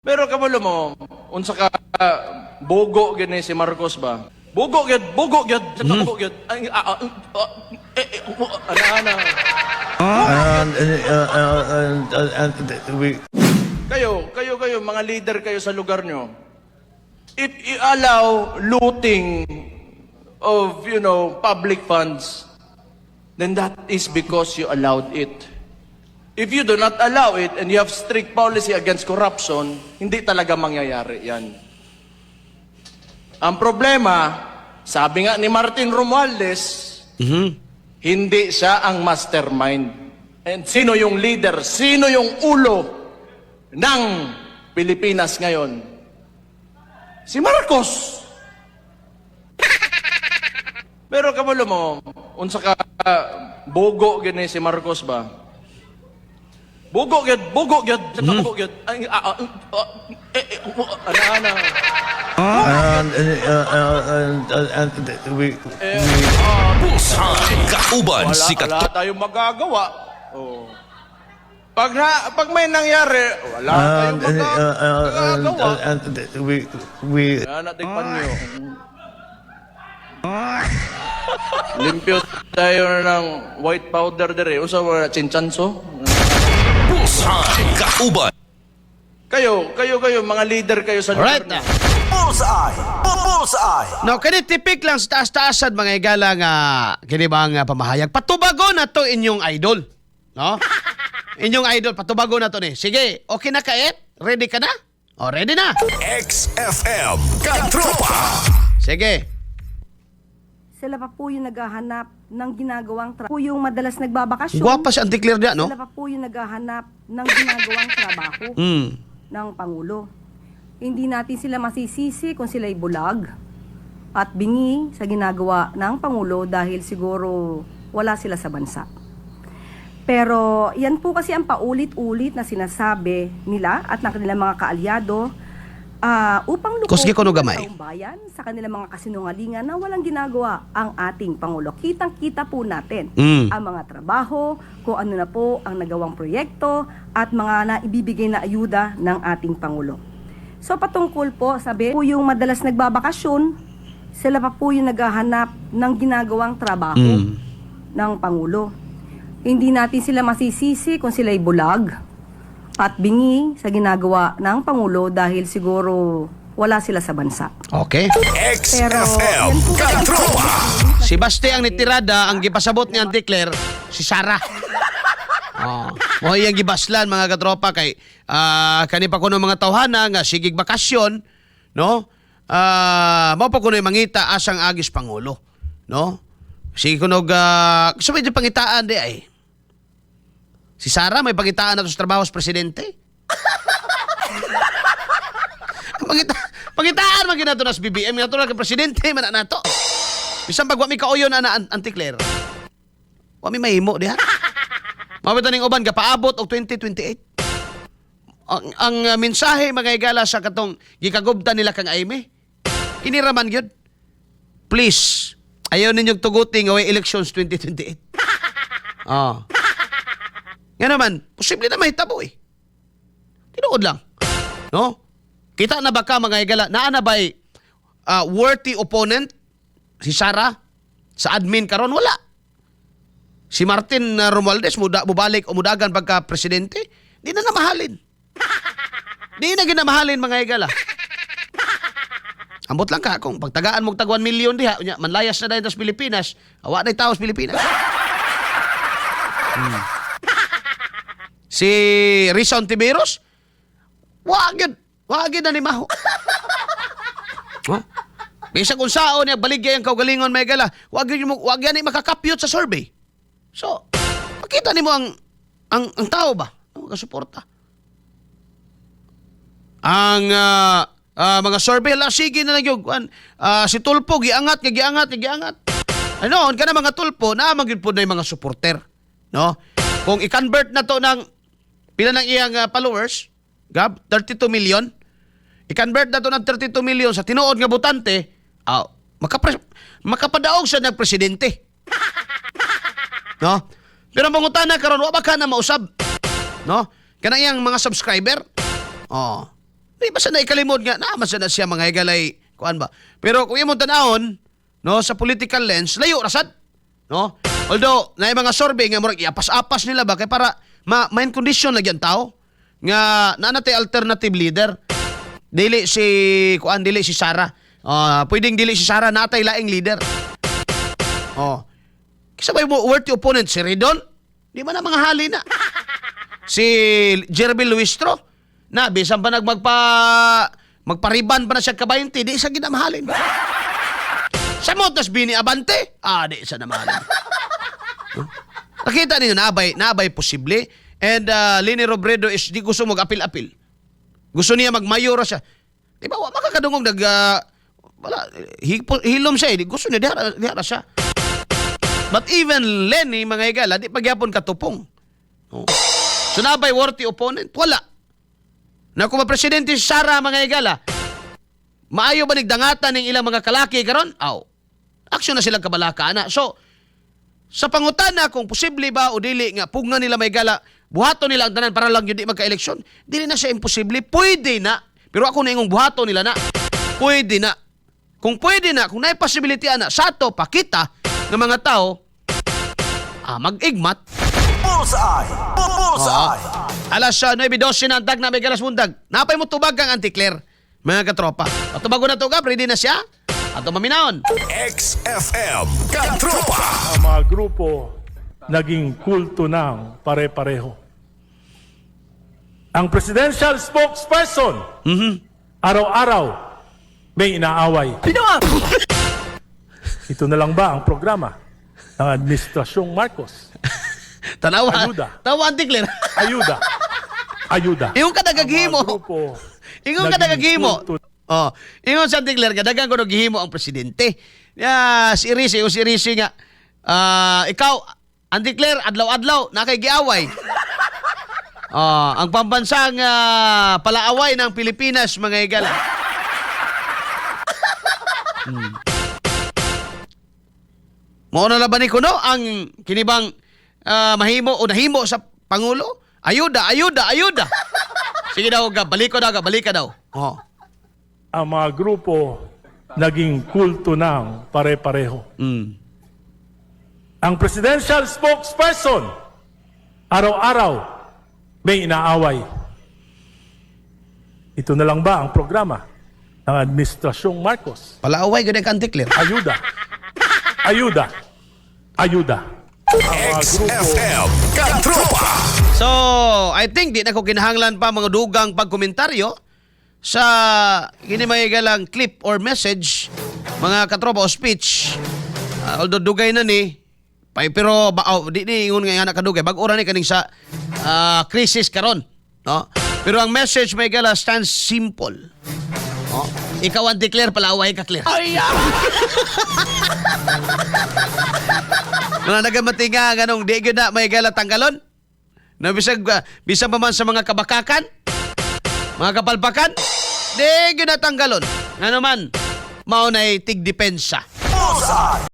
Pero kabalo mo, unsa ka bogo gani si Marcos ba? Bogo gyud, bogo gyud, sa bogo gyud. Ana. Kayo mga leader kayo sa lugar nyo. If you allow looting of, public funds, then that is because you allowed it. If you do not allow it and you have strict policy against corruption, hindi talaga mangyayari yan. Ang problema, sabi nga ni Martin Romualdez, hindi siya ang mastermind. And sino yung leader? Sino yung ulo ng Pilipinas ngayon? Si Marcos. Pero kabalo mo, unsa ka bogo gani si Marcos ba? Bogo gyud, sa bogo gyud. Ana. Bullseye Kauban sikat. Wala tayong magagawa. Oh. Pag may nangyari, wala tayong magagawa. Yan natin panyo. Limpyo tayo ng white powder dire. Usa wala chinchanso. Bullseye Kauban. Kayo, mga leader kayo sa lugar Alright niyo. na. Bullseye. No, kani tipik lang sa taas-taasan mga igala nga kini ba nga pamahayag. Patubago na to inyong idol. No? Inyong idol, patubago na to ni. Sige, okay na ka, Ed? Ready ka na? O, ready na. XFM Katropa. Sige. Sila pa po yung naghahanap ng ginagawang trabaho. Po yung madalas nagbabakasyon. Guwapa si Auntie Claire niya, no? Sila pa po yung naghahanap ng ginagawang trabaho ng Pangulo. Hindi natin sila masisisi kung sila'y bulag at bingi sa ginagawa ng Pangulo dahil siguro wala sila sa bansa. Pero yan po kasi ang paulit-ulit na sinasabi nila at ng kanilang mga kaalyado upang Kusgi ko no gamay. ang bayan sa kanilang mga kasinungalingan na walang ginagawa ang ating Pangulo. Kitang-kita po natin ang mga trabaho, kung ano na po ang nagawang proyekto at mga naibibigay na ayuda ng ating Pangulo. So patungkol po, sabi po yung madalas nagbabakasyon, sila pa po yung naghahanap ng ginagawang trabaho ng Pangulo. Hindi natin sila masisisi kung sila'y bulag at bingi sa ginagawa ng Pangulo dahil siguro wala sila sa bansa. Okay. Pero XFM yan po kasi ang Katropa. Si Basti ang nitirada, ang gipasabot ni Auntie Claire, si Sarah. Oh, mo iyang gibaslan mga katropa kay kani pa kuno mga tawhana nga sigig bakasyon, no? Mao pa kuno mangita asang agis pangulo, no? Sige kuno gusto mo di pangitaan di ay. Si Sarah may pangitaan na to sa trabaho sa presidente. Pangitaan man ginato na sa BBM natural kay presidente man na nato. Bisan pag wa mi kauyon na Auntie Claire. Wa mi mahimo diha. Mawita ning uban kapaabot og 2028. Ang mensahe mga igala sa katong gikagubtan nila kang Aimee. Kiniraman gyud. Please, ayaw ninyong tuguti nga way elections 2028. Oh. Nga naman, posible na mahitabo eh. Tinuod lang. No? Kita na ba ka mga igala, naa na ba'y worthy opponent si Sarah sa admin karon wala. Si Martin Romualdez mubalik o mudagan pagka presidente, di na namahalin. Di na ginamahalin mga igala. Ambot lang ka kung pagtagaan mong tag 1 million diha, manlayas na dahil sa Pilipinas, awa na taos Pilipinas. Si Rizon Tiberos, wag yun na ni Maho. Huh? Bisa kung saan niya baligya yung kaugalingon mga igala, wag yan ay makakapyot sa survey. So, makita nimo ang tao ba? Ang kasuporta. Ang mga survey la sige na lang yung si Tulpo giangat. Ano, kana mga Tulpo na magyud pod na yung mga supporter, no? Kung i-convert na to ng pila ng iyang followers, Gab, 32 million. I-convert na to ng 32 million sa tinuod nga botante, makapadaog siya ng presidente. No? Pero mangutana karon wa ba ka na mausab? No? Kanang iyang mga subscriber? Oh. Di ba sa naikalimod nga, naman sa na siya mga higalay, kuan ba? Pero kung imong tanahon, no, sa political lens, layo rasad. No? Although, na mga survey nga, murag iapas-apas nila ba, kay para main condition lagi ang tao, nga nanatay alternative leader. Dili si Sara. Pwedeng dili si Sara, natay laing leader. Kisa ba yung worthy opponent, si Redon? Di ba na mga hali na? Si Jerby Luistro, na bisan pa magpariban pa na siya ka-20, di isa ginamahalin. Sa motos Bini Abante, di isa namahalin. Nakita ninyo, naabay posible. And Leni Robredo is di gusto mag-apil-apil. Gusto niya magmayora siya. Di ba, makakadungog hilom siya eh. Gusto niya, dihara siya. But even Lenny, mga higala, di pagyapon katupong. So nabay worthy opponent? Wala. Na kung presidente si Sara, mga higala, maayo ba nigdangatan ng ilang mga kalaki karon? Aksyon na silang kabalaka na. So, sa pangutana kung posible ba o dili nga pugna nila may gala, buhato nila ang tanan para lang yun di magka-eleksyon, dili na siya imposible. Pwede na. Pero ako na yung buhato nila na. Pwede na. Kung pwede na, kung naay possibility na, sa to pakita ng mga tao, mag-igmat. Bullseye! Bullseye! Alas 9:12 na ang tag na may galas mundag. Napay mo tubag kang anti-Claire, mga katropa. Patubago na tugab, ready na siya? Ato maminaon. XFM Katropa. Ang mga grupo naging kulto ng pare-pareho. Ang presidential spokesperson, araw-araw may inaaway. Ito na lang ba ang programa ng Administrasyong Marcos? Tanawa. Ayuda. Tawa anti-Claire. Ayuda. Ayuda. Ingon ka Ang mga nagagihimo. grupo Ingon ka naging nagagihimo. kulto. Ingon sa anti-Claire ka, dagang ko nagihimo ang presidente. Si Risi nga, ikaw, anti-Claire, adlaw-adlaw, nakaigiaway. Ang pambansang palaaway ng Pilipinas, mga higala. Mauna na ba ni Kuno ang kinibang mahimo o nahimo sa Pangulo? Ayuda. Sige daw, balik ka daw. Ang mga grupo naging kulto ng pare-pareho. Ang presidential spokesperson, araw-araw may inaaway. Ito na lang ba ang programa ng Administrasyong Marcos? Palaaway, ganyan ka anti-Claire. Ayuda. Ayuda. Ayuda. Ang mga grupo XFM Katropa. So, I think di na ko kinahanglan pa mga dugang pagkomentaryo sa ginimayigalang clip or message, mga katropa o speech. Although dugay na ni, pero di ni ingon nga anak kadugay, bag-ora ni kaning sa crisis karon, no? Pero ang message may gala stands simple. No? Ikaw anti-Claire, palaaway ka, Claire. Mga nagamati nga ganong di gyud na may gala tanggalon. Na bisag pa man sa mga kabakakan, mga kapalpakan, di gyud na tanggalon. Nga naman, mao nay tig depensa. Bullseye!